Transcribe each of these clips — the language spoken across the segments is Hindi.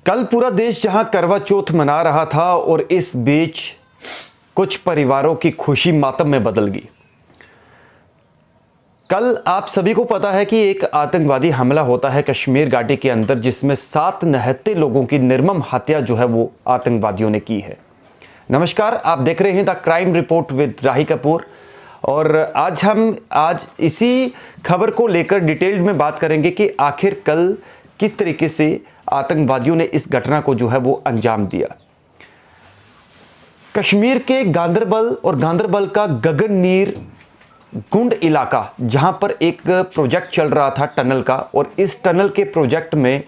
कल पूरा देश जहां करवा चौथ मना रहा था और इस बीच कुछ परिवारों की खुशी मातम में बदल गई। कल आप सभी को पता है कि एक आतंकवादी हमला होता है कश्मीर घाटी के अंदर, जिसमें 7 निहत्थे लोगों की निर्मम हत्या जो है वो आतंकवादियों ने की है। नमस्कार, आप देख रहे हैं द क्राइम रिपोर्ट विद राही कपूर और आज इसी खबर को लेकर डिटेल्ड में बात करेंगे कि आखिर कल किस तरीके से आतंकवादियों ने इस घटना को जो है वो अंजाम दिया। कश्मीर के गांदरबल और गांदरबल का गगननीर गुंड इलाका, जहां पर एक प्रोजेक्ट चल रहा था टनल का, और इस टनल के प्रोजेक्ट में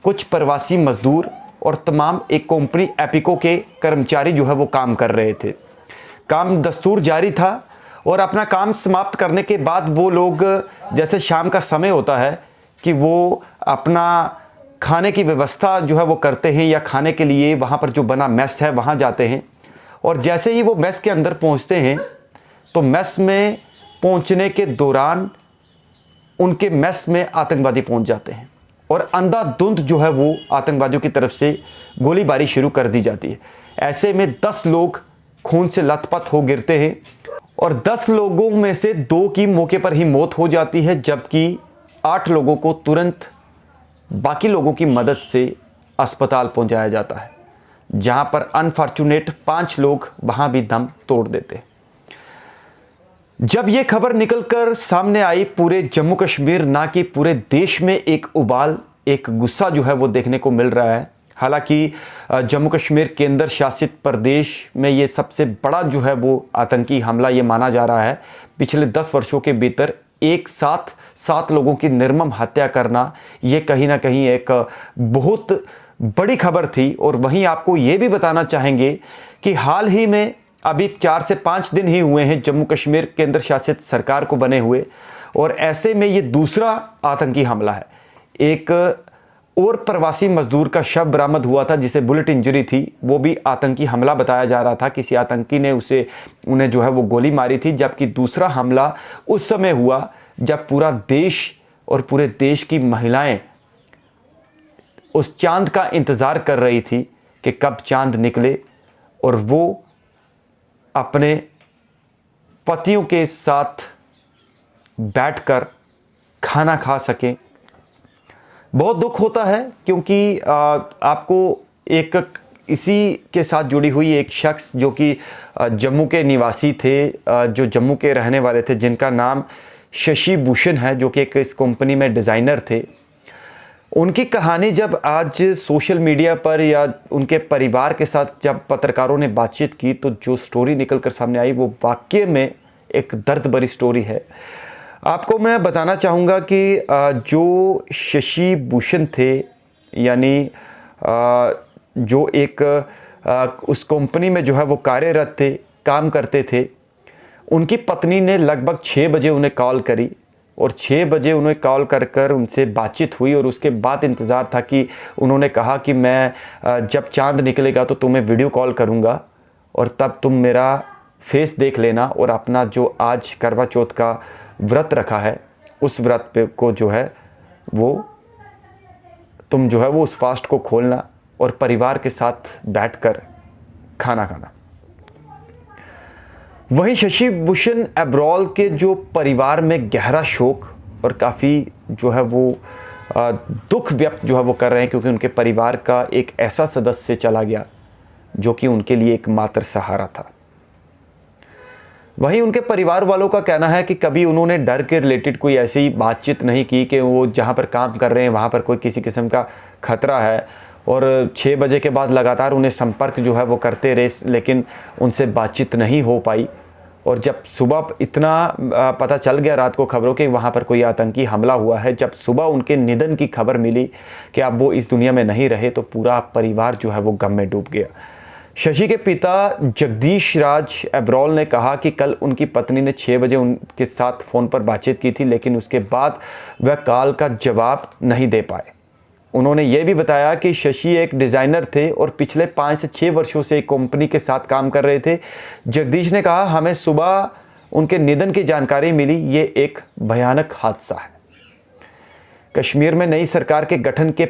कुछ प्रवासी मजदूर और तमाम एक कंपनी एपिको के कर्मचारी जो है वो काम कर रहे थे। काम दस्तूर जारी था और अपना काम समाप्त करने के बाद वो लोग, जैसे शाम का समय होता है, कि वो अपना खाने की व्यवस्था जो है वो करते हैं या खाने के लिए वहाँ पर जो बना मेस है वहाँ जाते हैं। और जैसे ही वो मेस के अंदर पहुँचते हैं तो मेस में पहुँचने के दौरान उनके मेस में आतंकवादी पहुँच जाते हैं और अंधाधुंध जो है वो आतंकवादियों की तरफ से गोलीबारी शुरू कर दी जाती है। ऐसे में 10 लोग खून से लथपथ हो गिरते हैं और 10 लोगों में से 2 की मौके पर ही मौत हो जाती है, जबकि 8 लोगों को तुरंत बाकी लोगों की मदद से अस्पताल पहुंचाया जाता है, जहां पर अनफॉर्चुनेट 5 लोग वहां भी दम तोड़ देते हैं। जब यह खबर निकलकर सामने आई, पूरे जम्मू कश्मीर ना कि पूरे देश में एक उबाल, एक गुस्सा जो है वो देखने को मिल रहा है। हालांकि जम्मू कश्मीर केंद्र शासित प्रदेश में ये सबसे बड़ा जो है वो आतंकी हमला ये माना जा रहा है। पिछले 10 वर्षों के भीतर एक साथ 7 लोगों की निर्मम हत्या करना, ये कहीं ना कहीं एक बहुत बड़ी खबर थी। और वहीं आपको ये भी बताना चाहेंगे कि हाल ही में अभी 4 से 5 दिन ही हुए हैं जम्मू कश्मीर केंद्र शासित सरकार को बने हुए, और ऐसे में ये दूसरा आतंकी हमला है। एक और प्रवासी मजदूर का शव बरामद हुआ था जिसे बुलेट इंजरी थी, वो भी आतंकी हमला बताया जा रहा था। किसी आतंकी ने उन्हें जो है वो गोली मारी थी। जबकि दूसरा हमला उस समय हुआ जब पूरा देश और पूरे देश की महिलाएं उस चांद का इंतजार कर रही थी कि कब चांद निकले और वो अपने पतियों के साथ बैठकर खाना खा सकें। बहुत दुख होता है क्योंकि आपको एक इसी के साथ जुड़ी हुई एक शख्स जो कि जम्मू के निवासी थे, जो जम्मू के रहने वाले थे, जिनका नाम शशि भूषण है, जो कि एक इस कंपनी में डिज़ाइनर थे। उनकी कहानी जब आज सोशल मीडिया पर या उनके परिवार के साथ जब पत्रकारों ने बातचीत की, तो जो स्टोरी निकल कर सामने आई वो वाकई में एक दर्द भरी स्टोरी है। आपको मैं बताना चाहूँगा कि जो शशि भूषण थे, यानी जो एक उस कंपनी में जो है वो कार्यरत थे, काम करते थे, उनकी पत्नी ने लगभग 6 बजे उन्हें कॉल करी और 6 बजे उन्हें कॉल कर उनसे बातचीत हुई। और उसके बाद इंतज़ार था कि उन्होंने कहा कि मैं जब चांद निकलेगा तो तुम्हें वीडियो कॉल करूँगा और तब तुम मेरा फेस देख लेना, और अपना जो आज करवा चौथ का व्रत रखा है उस व्रत पे को जो है वो तुम जो है वो उस फास्ट को खोलना और परिवार के साथ बैठकर खाना खाना। वहीं शशि भूषण एब्रॉल के जो परिवार में गहरा शोक और काफ़ी जो है वो दुख व्यक्त जो है वो कर रहे हैं, क्योंकि उनके परिवार का एक ऐसा सदस्य चला गया जो कि उनके लिए एक मात्र सहारा था। वहीं उनके परिवार वालों का कहना है कि कभी उन्होंने डर के रिलेटेड कोई ऐसी बातचीत नहीं की कि वो जहाँ पर काम कर रहे हैं वहाँ पर कोई किसी किस्म का खतरा है, और 6 बजे के बाद लगातार उन्हें संपर्क जो है वो करते रहे, लेकिन उनसे बातचीत नहीं हो पाई। और जब सुबह इतना पता चल गया रात को खबरों के वहाँ पर कोई आतंकी हमला हुआ है, जब सुबह उनके निधन की खबर मिली कि अब वो इस दुनिया में नहीं रहे, तो पूरा परिवार जो है वो गम में डूब गया। शशि के पिता जगदीश राज एब्रॉल ने कहा कि कल उनकी पत्नी ने 6 बजे उनके साथ फ़ोन पर बातचीत की थी, लेकिन उसके बाद वह कॉल का जवाब नहीं दे पाए। उन्होंने ये भी बताया कि शशि एक डिज़ाइनर थे और पिछले 5 से 6 वर्षों से एक कंपनी के साथ काम कर रहे थे। जगदीश ने कहा, हमें सुबह उनके निधन की जानकारी मिली, ये एक भयानक हादसा है। कश्मीर में नई सरकार के गठन के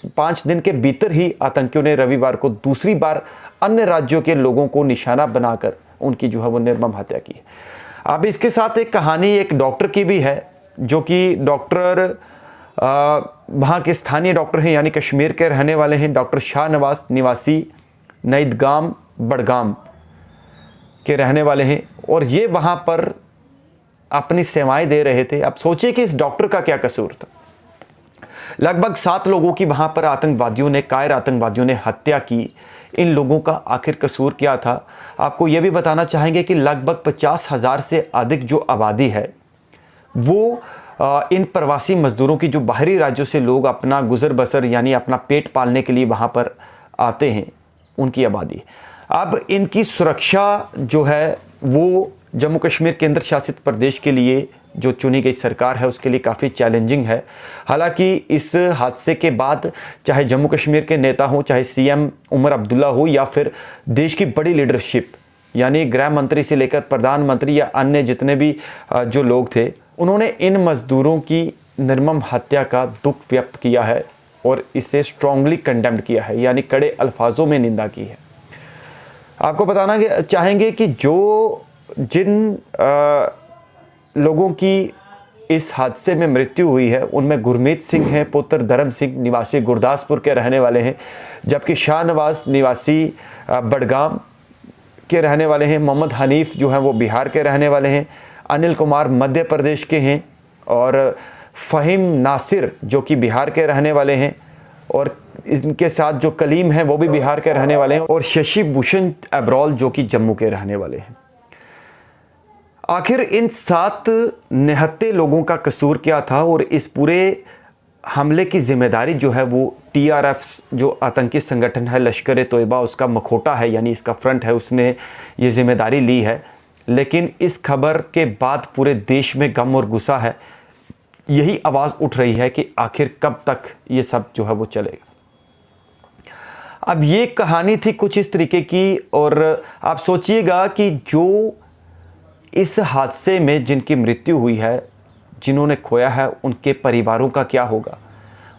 5 दिन के भीतर ही आतंकियों ने रविवार को दूसरी बार अन्य राज्यों के लोगों को निशाना बनाकर उनकी जो है वो निर्मम हत्या की। अब इसके साथ एक कहानी एक डॉक्टर की भी है, जो कि डॉक्टर वहाँ के स्थानीय डॉक्टर हैं, यानी कश्मीर के रहने वाले हैं। डॉक्टर शाहनवाज निवासी नईदगाम बडगाम के रहने वाले हैं और ये वहाँ पर अपनी सेवाएं दे रहे थे। अब सोचिए कि इस डॉक्टर का क्या कसूर था। लगभग 7 लोगों की वहाँ पर कायर आतंकवादियों ने हत्या की। इन लोगों का आखिर कसूर क्या था? आपको ये भी बताना चाहेंगे कि लगभग 50,000 से अधिक जो आबादी है वो इन प्रवासी मजदूरों की, जो बाहरी राज्यों से लोग अपना गुजर बसर यानी अपना पेट पालने के लिए वहाँ पर आते हैं, उनकी आबादी। अब इनकी सुरक्षा जो है वो जम्मू कश्मीर केंद्र शासित प्रदेश के लिए जो चुनी गई सरकार है उसके लिए काफ़ी चैलेंजिंग है। हालांकि इस हादसे के बाद चाहे जम्मू कश्मीर के नेता हों, चाहे सीएम उमर अब्दुल्ला हो या फिर देश की बड़ी लीडरशिप यानी गृह मंत्री से लेकर प्रधानमंत्री या अन्य जितने भी जो लोग थे, उन्होंने इन मजदूरों की निर्मम हत्या का दुख व्यक्त किया है और इसे स्ट्रांगली कंडेम्ड किया है, यानी कड़े अल्फाजों में निंदा की है। आपको बताना चाहेंगे कि जिन लोगों की इस हादसे में मृत्यु हुई है उनमें गुरमीत सिंह हैं, पुत्र धर्म सिंह निवासी गुरदासपुर के रहने वाले हैं, जबकि शाहनवाज निवासी बडगाम के रहने वाले हैं। मोहम्मद हनीफ जो हैं वो बिहार के रहने वाले हैं। अनिल कुमार मध्य प्रदेश के हैं और फ़हीम नासिर जो कि बिहार के रहने वाले हैं और इनके साथ जो कलीम हैं वो भी बिहार के रहने वाले हैं और शशि भूषण अब्रोल जो कि जम्मू के रहने वाले हैं। आखिर इन 7 निहत्थे लोगों का कसूर क्या था और इस पूरे हमले की जिम्मेदारी जो है वो TRF जो आतंकी संगठन है लश्कर तोयबा, उसका मखोटा है यानी इसका फ्रंट है, उसने ये जिम्मेदारी ली है। लेकिन इस खबर के बाद पूरे देश में गम और गुस्सा है। यही आवाज़ उठ रही है कि आखिर कब तक ये सब जो है वो चलेगा। अब ये कहानी थी कुछ इस तरीके की और आप सोचिएगा कि जो इस हादसे में जिनकी मृत्यु हुई है, जिन्होंने खोया है, उनके परिवारों का क्या होगा,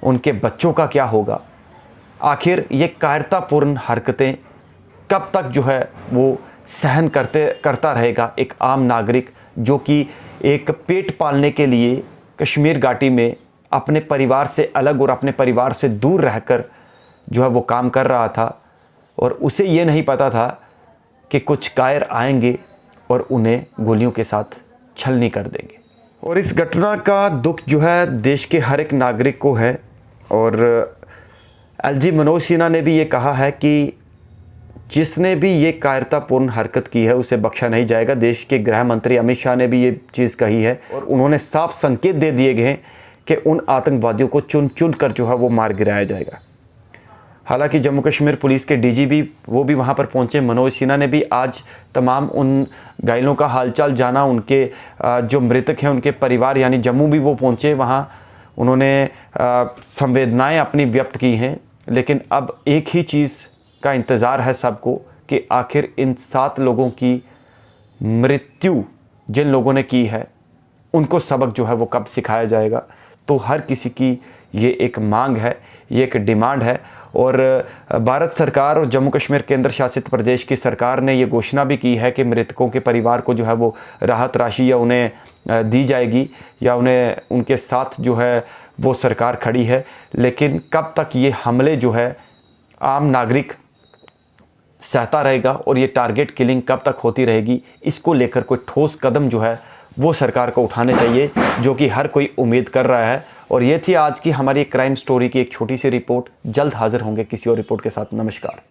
उनके बच्चों का क्या होगा। आखिर ये कायरतापूर्ण हरकतें कब तक जो है वो सहन करता रहेगा एक आम नागरिक, जो कि एक पेट पालने के लिए कश्मीर घाटी में अपने परिवार से अलग और अपने परिवार से दूर रहकर जो है वो काम कर रहा था और उसे ये नहीं पता था कि कुछ कायर आएंगे और उन्हें गोलियों के साथ छलनी कर देंगे। और इस घटना का दुख जो है देश के हर एक नागरिक को है और LG मनोज सिन्हा ने भी ये कहा है कि जिसने भी ये कायरतापूर्ण हरकत की है उसे बख्शा नहीं जाएगा। देश के गृह मंत्री अमित शाह ने भी ये चीज़ कही है और उन्होंने साफ संकेत दे दिए गए हैं कि उन आतंकवादियों को चुन चुन कर जो है वो मार गिराया जाएगा। हालांकि जम्मू कश्मीर पुलिस के DGP वो भी वहाँ पर पहुँचे। मनोज सिन्हा ने भी आज तमाम उन घायलों का हालचाल जाना, उनके जो मृतक हैं उनके परिवार यानी जम्मू भी वो पहुँचे। वहाँ उन्होंने संवेदनाएं अपनी व्यक्त की हैं। लेकिन अब एक ही चीज़ का इंतज़ार है सबको कि आखिर इन 7 लोगों की मृत्यु जिन लोगों ने की है उनको सबक जो है वो कब सिखाया जाएगा। तो हर किसी की ये एक मांग है, ये एक डिमांड है। और भारत सरकार और जम्मू कश्मीर केंद्र शासित प्रदेश की सरकार ने ये घोषणा भी की है कि मृतकों के परिवार को जो है वो राहत राशि या उन्हें दी जाएगी या उन्हें उनके साथ जो है वो सरकार खड़ी है। लेकिन कब तक ये हमले जो है आम नागरिक सहता रहेगा और ये टारगेट किलिंग कब तक होती रहेगी, इसको लेकर कोई ठोस कदम जो है वो सरकार को उठाने चाहिए, जो कि हर कोई उम्मीद कर रहा है। और ये थी आज की हमारी क्राइम स्टोरी की एक छोटी सी रिपोर्ट। जल्द हाजिर होंगे किसी और रिपोर्ट के साथ। नमस्कार।